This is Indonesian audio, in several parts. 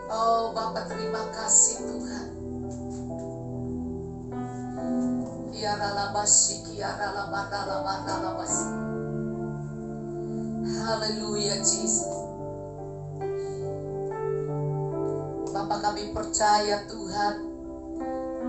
Oh Bapa, terima kasih Tuhan. Haleluya Jesus. Bapa, kami percaya Tuhan,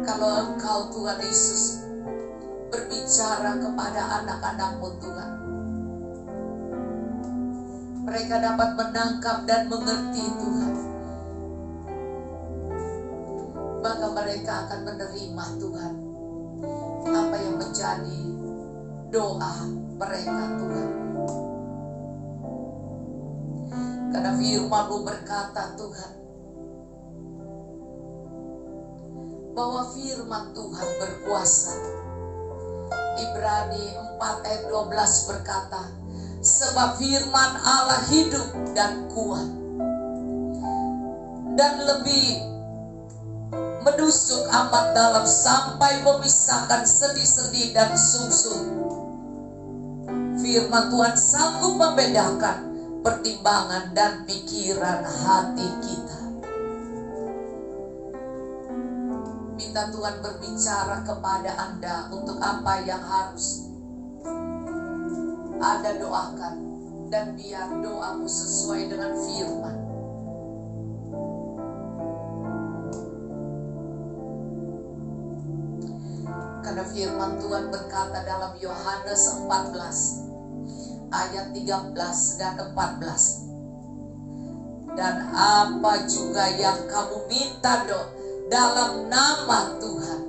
kalau Engkau Tuhan Yesus berbicara kepada anak-anak-Mu Tuhan, mereka dapat menangkap dan mengerti Tuhan. Maka mereka akan menerima Tuhan apa yang menjadi doa mereka Tuhan. Karena firman-Mu berkata Tuhan, bahwa firman Tuhan berkuasa. Ibrani 4 ayat 12 berkata, sebab firman Allah hidup dan kuat, dan lebih menusuk amat dalam sampai memisahkan sendi-sendi dan sumsum. Firman Tuhan sanggup membedakan pertimbangan dan pikiran hati kita. Minta Tuhan berbicara kepada Anda untuk apa yang harus Anda doakan, dan biar doamu sesuai dengan firman. Karena firman Tuhan berkata dalam Yohanes 14 ayat 13 dan 14, dan apa juga yang kamu minta dalam nama Tuhan,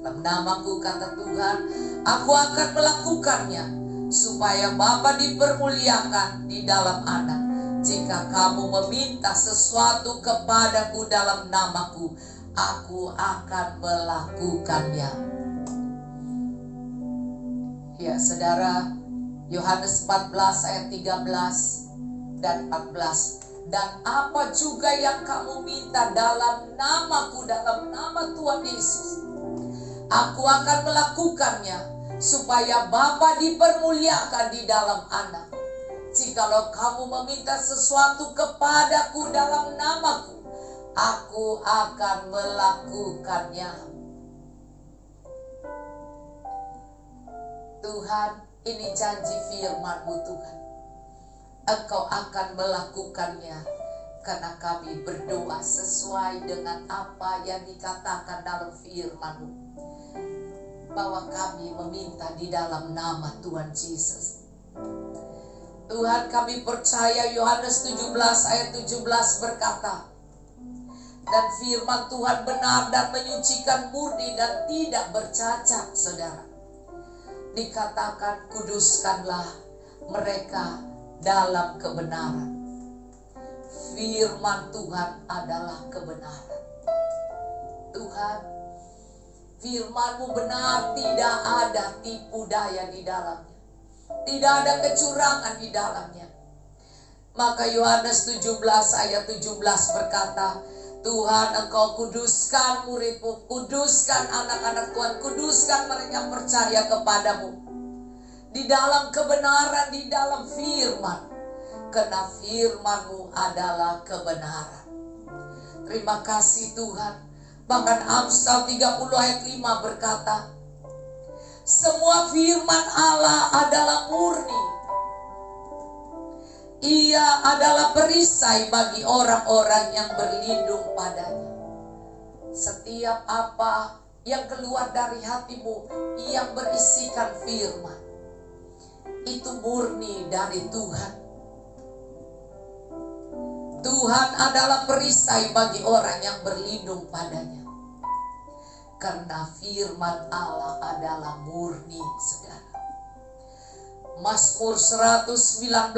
dalam namaku kata Tuhan, aku akan melakukannya, supaya Bapa dipermuliakan di dalam Anak. Jika kamu meminta sesuatu kepadaku dalam namaku, aku akan melakukannya. Ya saudara, Yohanes 14 ayat 13 dan 14. Dan apa juga yang kamu minta dalam namaku, dalam nama Tuhan Yesus, aku akan melakukannya, supaya Bapa dipermuliakan di dalam Anak. Jikalau kamu meminta sesuatu kepadaku dalam namaku, aku akan melakukannya. Tuhan, ini janji firman-Mu Tuhan. Engkau akan melakukannya, karena kami berdoa sesuai dengan apa yang dikatakan dalam firman-Mu, bahwa kami meminta di dalam nama Tuhan Yesus. Tuhan, kami percaya Yohanes 17 ayat 17 berkata, dan firman Tuhan benar dan menyucikan, murni dan tidak bercacat. Saudara, dikatakan kuduskanlah mereka dalam kebenaran. Firman Tuhan adalah kebenaran. Tuhan, firman-Mu benar, tidak ada tipu daya di dalamnya, tidak ada kecurangan di dalamnya. Maka Yohanes 17 ayat 17 berkata, Tuhan, Engkau kuduskan murid-Mu, kuduskan anak-anak Tuhan, kuduskan mereka yang percaya kepadamu di dalam kebenaran, di dalam firman, karena firman-Mu adalah kebenaran. Terima kasih Tuhan. Bahkan Amsal 30 ayat 5 berkata, semua firman Allah adalah murni, ia adalah perisai bagi orang-orang yang berlindung padanya. Setiap apa yang keluar dari hatimu yang berisikan firman, itu murni dari Tuhan. Tuhan adalah perisai bagi orang yang berlindung padanya, karena firman Allah adalah murni, saudara. Mazmur 119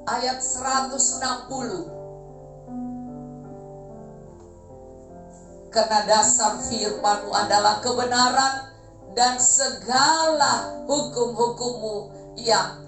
ayat 160. Karena dasar firman-Mu adalah kebenaran, dan segala hukum-hukum-Mu yang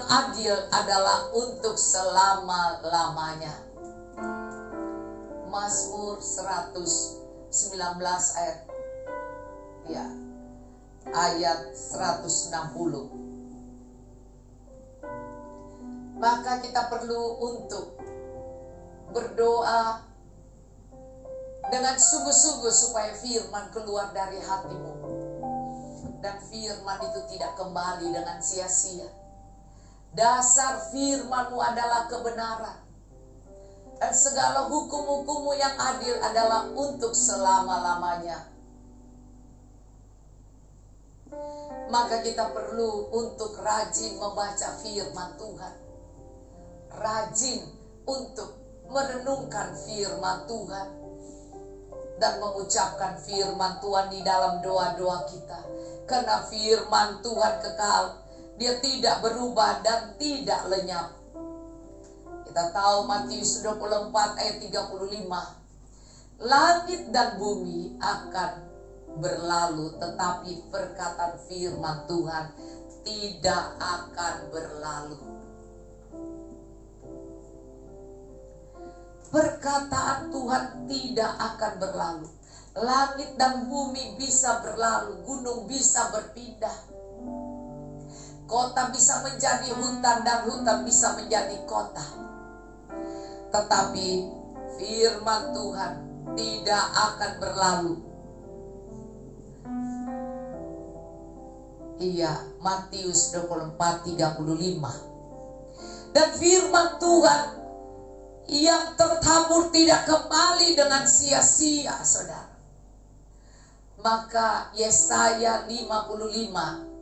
adil adalah untuk selama-lamanya. Mazmur 119 ayat 160. Maka kita perlu untuk berdoa dengan sungguh-sungguh supaya firman keluar dari hatimu. Dan firman itu tidak kembali dengan sia-sia. Dasar firman-Mu adalah kebenaran. Dan segala hukum-hukum-Mu yang adil adalah untuk selama-lamanya. Maka kita perlu untuk rajin membaca firman Tuhan. Rajin untuk merenungkan firman Tuhan. Dan mengucapkan firman Tuhan di dalam doa-doa kita. Karena firman Tuhan kekal. Dia tidak berubah dan tidak lenyap. Kita tahu Matius 24 ayat 35. Langit dan bumi akan berlalu, tetapi perkataan firman Tuhan tidak akan berlalu. Perkataan Tuhan tidak akan berlalu. Langit dan bumi bisa berlalu, gunung bisa berpindah. Kota bisa menjadi hutan dan hutan bisa menjadi kota. Tetapi firman Tuhan tidak akan berlalu. Iya, Matius 24:35. Dan firman Tuhan yang tertabur tidak kembali dengan sia-sia, saudara. Maka Yesaya 55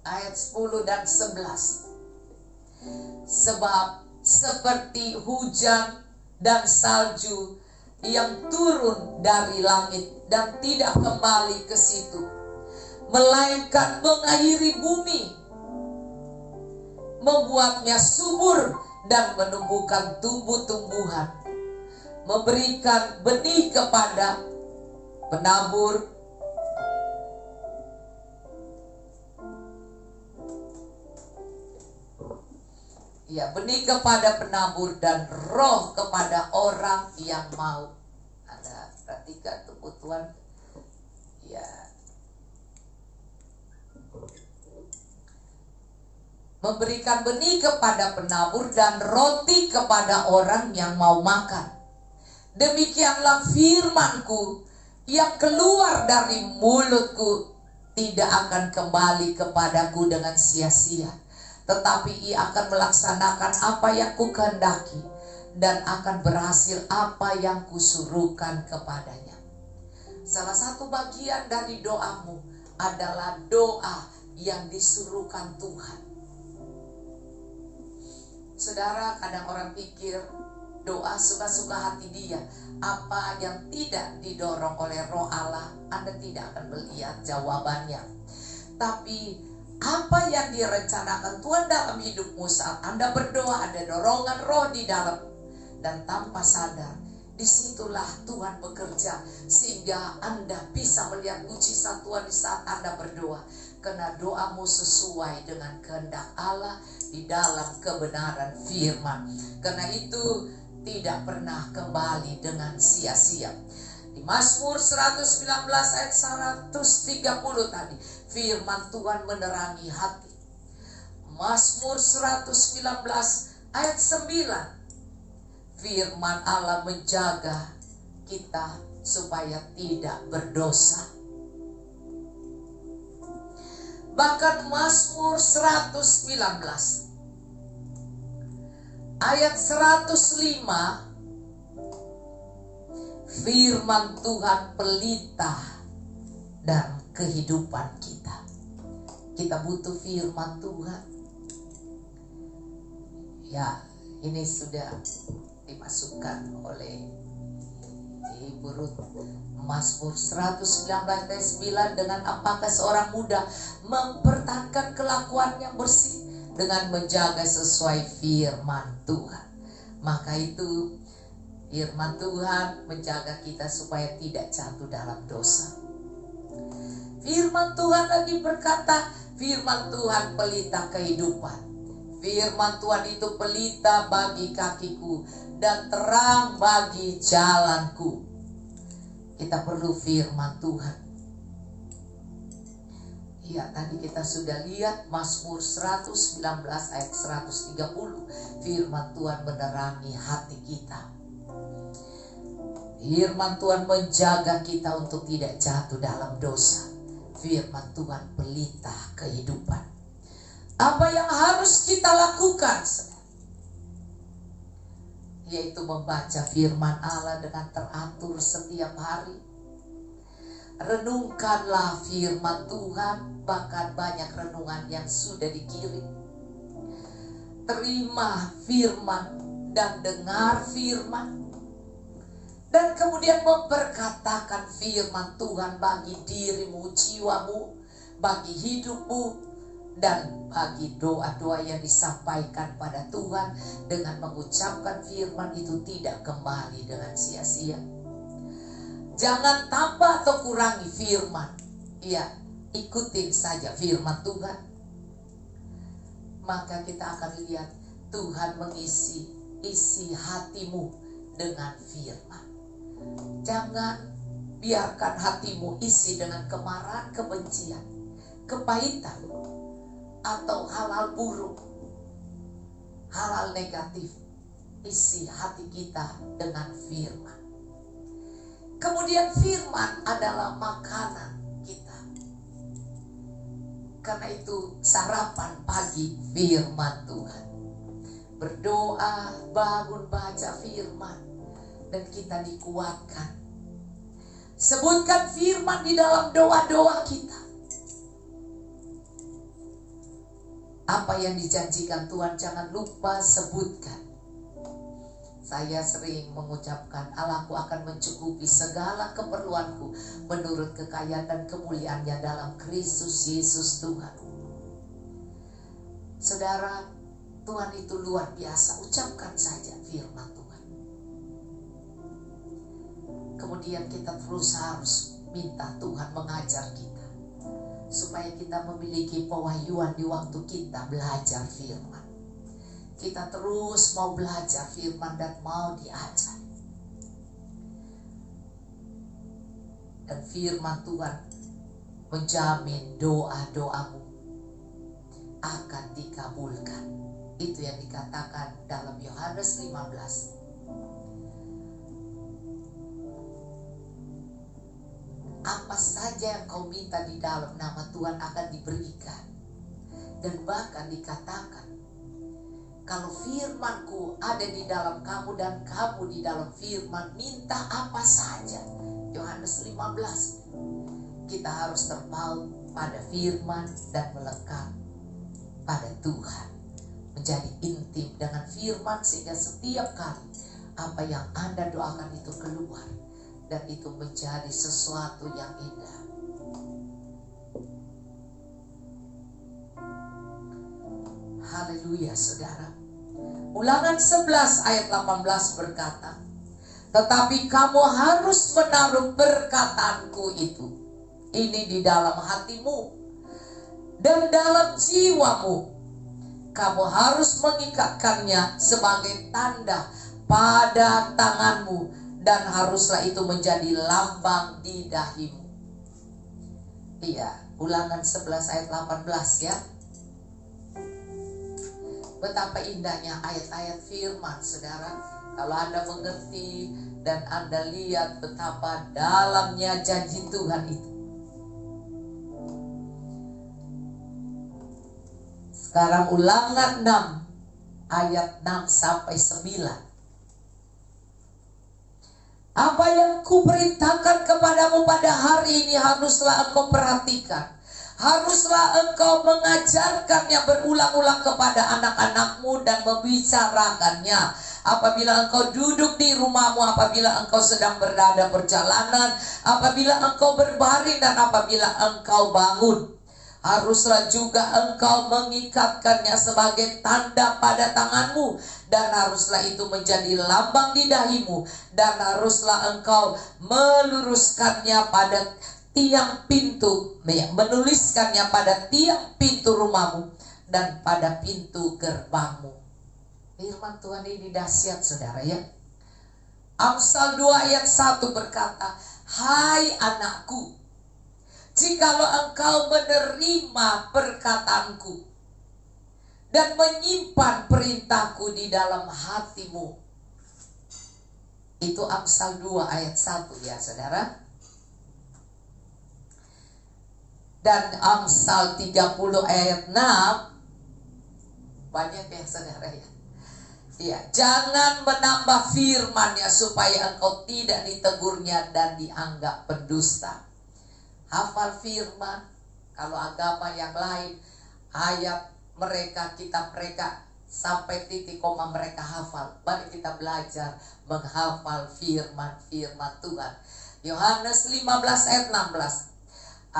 ayat 10 dan 11. Sebab seperti hujan dan salju yang turun dari langit dan tidak kembali ke situ, melainkan mengairi bumi, membuatnya subur dan menumbuhkan tumbuh-tumbuhan, memberikan benih kepada penabur, ya, benih kepada penabur dan roh kepada orang yang mau. Anda perhatikan tubuh Tuhan. Ya. Memberikan benih kepada penabur dan roti kepada orang yang mau makan. Demikianlah firman-Ku yang keluar dari mulutku tidak akan kembali kepadaku dengan sia-sia, tetapi ia akan melaksanakan apa yang kukehendaki dan akan berhasil apa yang kusuruhkan kepadanya. Salah satu bagian dari doamu adalah doa yang disuruhkan Tuhan. Saudara, kadang orang pikir doa suka-suka hati dia. Apa yang tidak didorong oleh roh Allah, Anda tidak akan melihat jawabannya. Tapi apa yang direncanakan Tuhan dalam hidupmu saat Anda berdoa, ada dorongan roh di dalam. Dan tanpa sadar, disitulah Tuhan bekerja. Sehingga Anda bisa melihat mujizat Tuhan di saat Anda berdoa. Karena doamu sesuai dengan kehendak Allah di dalam kebenaran firman. Karena itu tidak pernah kembali dengan sia-sia. Di Mazmur 119 ayat 130 tadi, firman Tuhan menerangi hati. Mazmur 119 ayat 9, firman Allah menjaga kita supaya tidak berdosa. Bahkan Mazmur 119 ayat 105, firman Tuhan pelita dan kehidupan kita. Kita butuh firman Tuhan. Ya, ini sudah dimasukkan oleh Ibu Ruth. Mazmur 119 ayat 9, dengan apakah seorang muda mempertahankan kelakuan yang bersih dengan menjaga sesuai firman Tuhan. Maka itu firman Tuhan menjaga kita supaya tidak jatuh dalam dosa. Firman Tuhan lagi berkata, firman Tuhan pelita kehidupan. Firman Tuhan itu pelita bagi kakiku dan terang bagi jalanku. Kita perlu firman Tuhan. Ya, tadi kita sudah lihat Mazmur 119 ayat 130. Firman Tuhan menerangi hati kita. Firman Tuhan menjaga kita untuk tidak jatuh dalam dosa. Firman Tuhan pelita kehidupan. Apa yang harus kita lakukan? Yaitu membaca firman Allah dengan teratur setiap hari. Renungkanlah firman Tuhan, bahkan banyak renungan yang sudah dikirim. Terima firman dan dengar firman, dan kemudian memperkatakan firman Tuhan bagi dirimu, jiwamu, bagi hidupmu, dan bagi doa-doa yang disampaikan pada Tuhan. Dengan mengucapkan firman itu tidak kembali dengan sia-sia. Jangan tambah atau kurangi firman. Ya, ikutin saja firman Tuhan. Maka kita akan lihat Tuhan mengisi hatimu dengan firman. Jangan biarkan hatimu isi dengan kemarahan, kebencian, kepahitan, atau hal-hal buruk, hal-hal negatif. Isi hati kita dengan firman. Kemudian firman adalah makanan kita. Karena itu sarapan pagi firman Tuhan. Berdoa, bangun baca firman, dan kita dikuatkan. Sebutkan firman di dalam doa-doa kita. Apa yang dijanjikan Tuhan jangan lupa sebutkan. Saya sering mengucapkan, Allahku akan mencukupi segala keperluanku menurut kekayaan dan kemuliaannya dalam Kristus Yesus Tuhan. Saudara, Tuhan itu luar biasa. Ucapkan saja firman Tuhan. Kemudian kita terus harus minta Tuhan mengajar kita, supaya kita memiliki pewahyuan di waktu kita belajar firman. Kita terus mau belajar firman dan mau diajar. Dan firman Tuhan menjamin doa-doamu akan dikabulkan. Itu yang dikatakan dalam Yohanes 15. Apa saja yang kau minta di dalam nama Tuhan akan diberikan. Dan bahkan dikatakan, kalau firmanku ada di dalam kamu dan kamu di dalam firman, minta apa saja. Yohanes 15. Kita harus terpaut pada firman dan melekat pada Tuhan. Menjadi intim dengan firman sehingga setiap kali apa yang Anda doakan itu keluar. Dan itu menjadi sesuatu yang indah. Haleluya, saudara. Ulangan 11 ayat 18 berkata, tetapi kamu harus menaruh perkataanku itu, ini di dalam hatimu dan dalam jiwamu. Kamu harus mengikatkannya sebagai tanda pada tanganmu, dan haruslah itu menjadi lambang di dahimu. Iya, Ulangan 11 ayat 18 ya. Betapa indahnya ayat-ayat firman, saudara. Kalau Anda mengerti dan Anda lihat betapa dalamnya janji Tuhan itu. Sekarang Ulangan 6 ayat 6 sampai 9. Apa yang kuperintahkan kepadamu pada hari ini haruslah engkau perhatikan. Haruslah engkau mengajarkannya berulang-ulang kepada anak-anakmu dan membicarakannya apabila engkau duduk di rumahmu, apabila engkau sedang berada perjalanan, apabila engkau berbaring dan apabila engkau bangun. Haruslah juga engkau mengikatkannya sebagai tanda pada tanganmu, dan haruslah itu menjadi lambang di dahimu, dan haruslah engkau meluruskannya pada tiang pintu, menuliskannya pada tiang pintu rumahmu dan pada pintu gerbangmu. Firman Tuhan ini dahsyat, saudara ya. Amsal 2 ayat 1 berkata, hai anakku, Jikalau engkau menerima perkataanku dan menyimpan perintahku di dalam hatimu. Itu Amsal 2 ayat 1 ya saudara. Dan Amsal 30 ayat 6. Banyak ya saudara ya. Ya, jangan menambah firman-Nya supaya engkau tidak ditegurnya dan dianggap pendusta. Hafal firman. Kalau agama yang lain, ayat mereka, kitab mereka, sampai titik koma mereka hafal. Mari kita belajar menghafal firman Tuhan. Yohanes 15 ayat 16.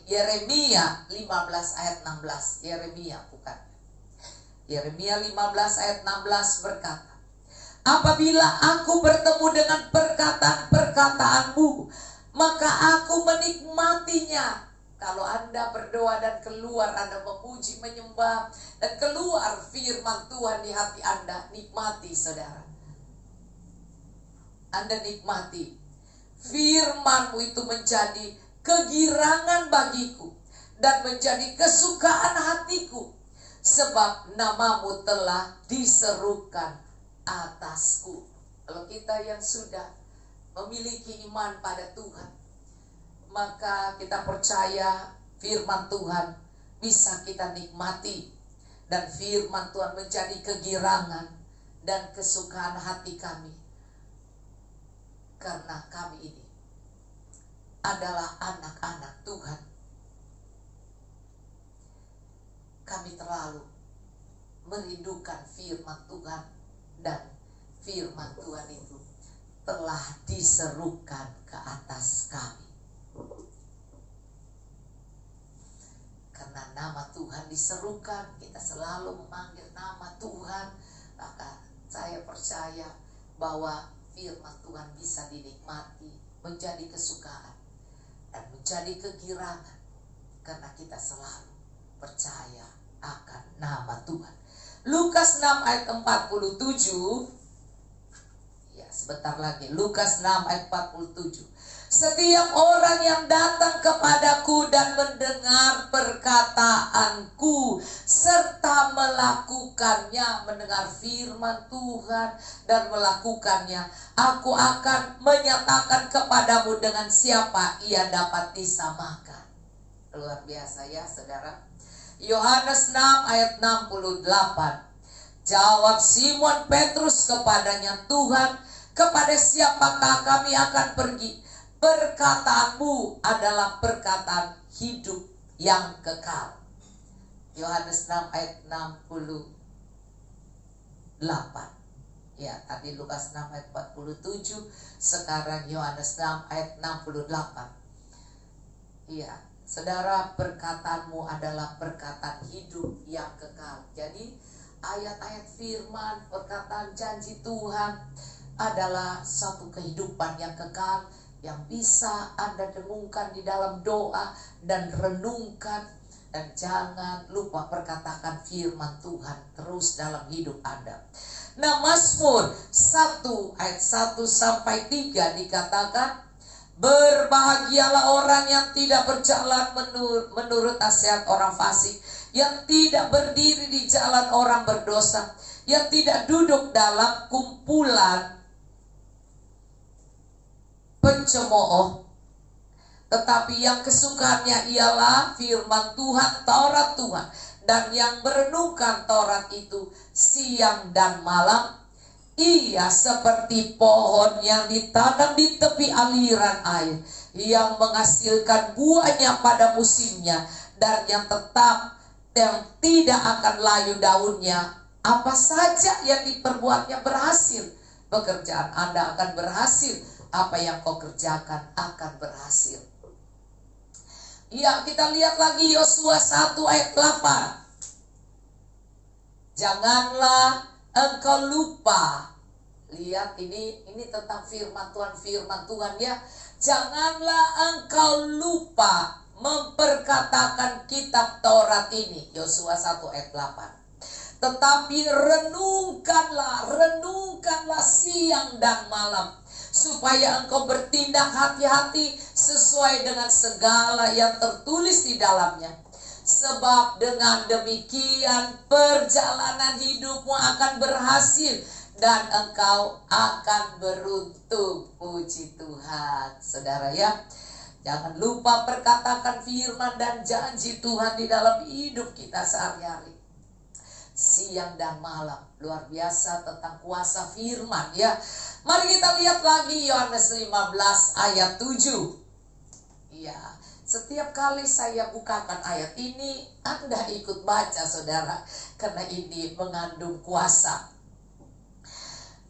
Yeremia 15 ayat 16. Yeremia bukan. Yeremia 15 ayat 16 berkata, apabila aku bertemu dengan perkataan-perkataanmu, maka aku menikmatinya. Kalau Anda berdoa dan keluar Anda memuji, menyembah, dan keluar firman Tuhan di hati Anda, nikmati saudara. Anda nikmati. Firman-Mu itu menjadi kegirangan bagiku dan menjadi kesukaan hatiku, sebab nama-Mu telah diserukan atasku. Kalau kita yang sudah memiliki iman pada Tuhan, maka kita percaya firman Tuhan bisa kita nikmati. Dan firman Tuhan menjadi kegirangan dan kesukaan hati kami. Karena kami ini adalah anak-anak Tuhan. Kami terlalu merindukan firman Tuhan. Dan firman Tuhan itu telah diserukan ke atas kami. Karena nama Tuhan diserukan, kita selalu memanggil nama Tuhan, maka saya percaya bahwa firman Tuhan bisa dinikmati, menjadi kesukaan dan menjadi kegirangan, karena kita selalu percaya akan nama Tuhan. Lukas 6 ayat 47. Ya, sebentar lagi. Lukas 6 ayat 47. Setiap orang yang datang kepadaku dan mendengar perkataanku serta melakukannya, mendengar firman Tuhan dan melakukannya, aku akan menyatakan kepadamu dengan siapa ia dapat disamakan. Luar biasa ya saudara. Yohanes 6 ayat 68. Jawab Simon Petrus kepadanya, Tuhan, kepada siapakah kami akan pergi? Perkataanmu adalah perkataan hidup yang kekal. Yohanes 6 ayat 68. Ya, tadi Lukas 6 ayat 47, sekarang Yohanes 6 ayat 68. Iya, saudara, perkataanmu adalah perkataan hidup yang kekal. Jadi ayat-ayat firman, perkataan janji Tuhan adalah satu kehidupan yang kekal, yang bisa Anda dengungkan di dalam doa dan renungkan. Dan jangan lupa perkatakan firman Tuhan terus dalam hidup Anda. Nah, Mazmur 1 ayat 1 sampai 3 dikatakan, berbahagialah orang yang tidak berjalan menurut nasihat orang fasik, yang tidak berdiri di jalan orang berdosa, yang tidak duduk dalam kumpulan pencemooh, tetapi yang kesukaannya ialah firman Tuhan, Taurat Tuhan, dan yang merenungkan Taurat itu siang dan malam. Ia seperti pohon yang ditanam di tepi aliran air, yang menghasilkan buahnya pada musimnya, dan yang tetap, yang tidak akan layu daunnya. Apa saja yang diperbuatnya berhasil. Pekerjaan Anda akan berhasil. Apa yang kau kerjakan akan berhasil. Ya, kita lihat lagi Yosua 1 ayat 8. Janganlah engkau lupa. Lihat, ini tentang firman Tuhan ya. Janganlah engkau lupa memperkatakan kitab Taurat ini. Yosua 1 ayat 8. Tetapi renungkanlah siang dan malam, supaya engkau bertindak hati-hati sesuai dengan segala yang tertulis di dalamnya. Sebab dengan demikian perjalanan hidupmu akan berhasil dan engkau akan beruntung. Puji Tuhan. Saudara ya, jangan lupa perkatakan firman dan janji Tuhan di dalam hidup kita sehari-hari. Siang dan malam, luar biasa tentang kuasa firman ya. Mari kita lihat lagi Yohanes 15 ayat 7. Ya, setiap kali saya bukakan ayat ini, Anda ikut baca saudara, karena ini mengandung kuasa.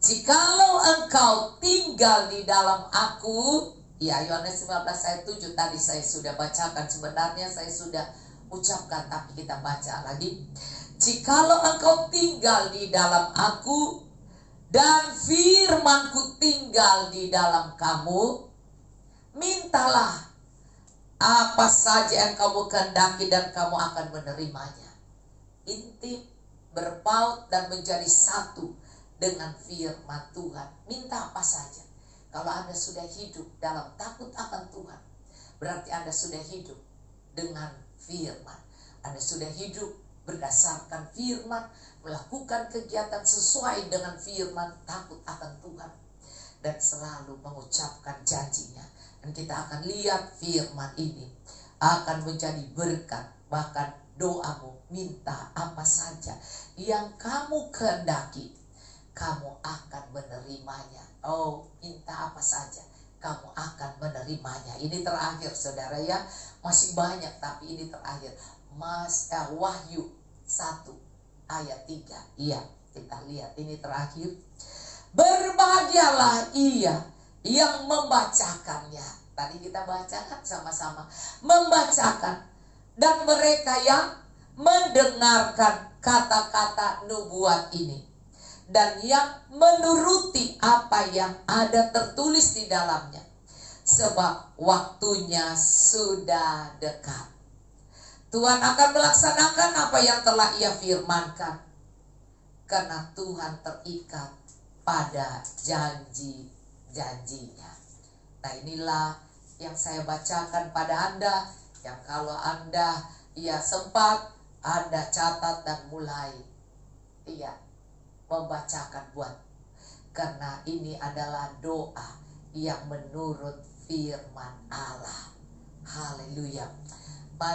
Jikalau engkau tinggal di dalam aku, ya Yohanes 15 ayat 7 tadi saya sudah bacakan, sebenarnya saya sudah ucapkan tapi kita baca lagi. Jikalau engkau tinggal di dalam aku dan firmanku tinggal di dalam kamu, mintalah apa saja yang kamu kehendaki dan kamu akan menerimanya. Intim, berpaut dan menjadi satu dengan firman Tuhan. Minta apa saja. Kalau Anda sudah hidup dalam takut akan Tuhan, berarti Anda sudah hidup dengan firman. Anda sudah hidup berdasarkan firman, melakukan kegiatan sesuai dengan firman, takut akan Tuhan, dan selalu mengucapkan janjinya. Dan kita akan lihat firman ini akan menjadi berkat. Bahkan doamu, minta apa saja yang kamu kehendaki, kamu akan menerimanya. Oh, minta apa saja, kamu akan menerimanya. Ini terakhir saudara ya, masih banyak tapi ini terakhir. Wahyu 1 ayat 3. Iya, kita lihat ini terakhir. Berbahagialah ia yang membacakannya. Tadi kita bacakan sama-sama. Membacakan. Dan mereka yang mendengarkan kata-kata nubuat ini. Dan yang menuruti apa yang ada tertulis di dalamnya. Sebab waktunya sudah dekat. Tuhan akan melaksanakan apa yang telah Ia firmankan. Karena Tuhan terikat pada janji-janjinya. Nah, inilah yang saya bacakan pada Anda. Yang kalau Anda sempat, Anda catat dan mulai membacakan buat. Karena ini adalah doa yang menurut firman Allah. Haleluya. Mari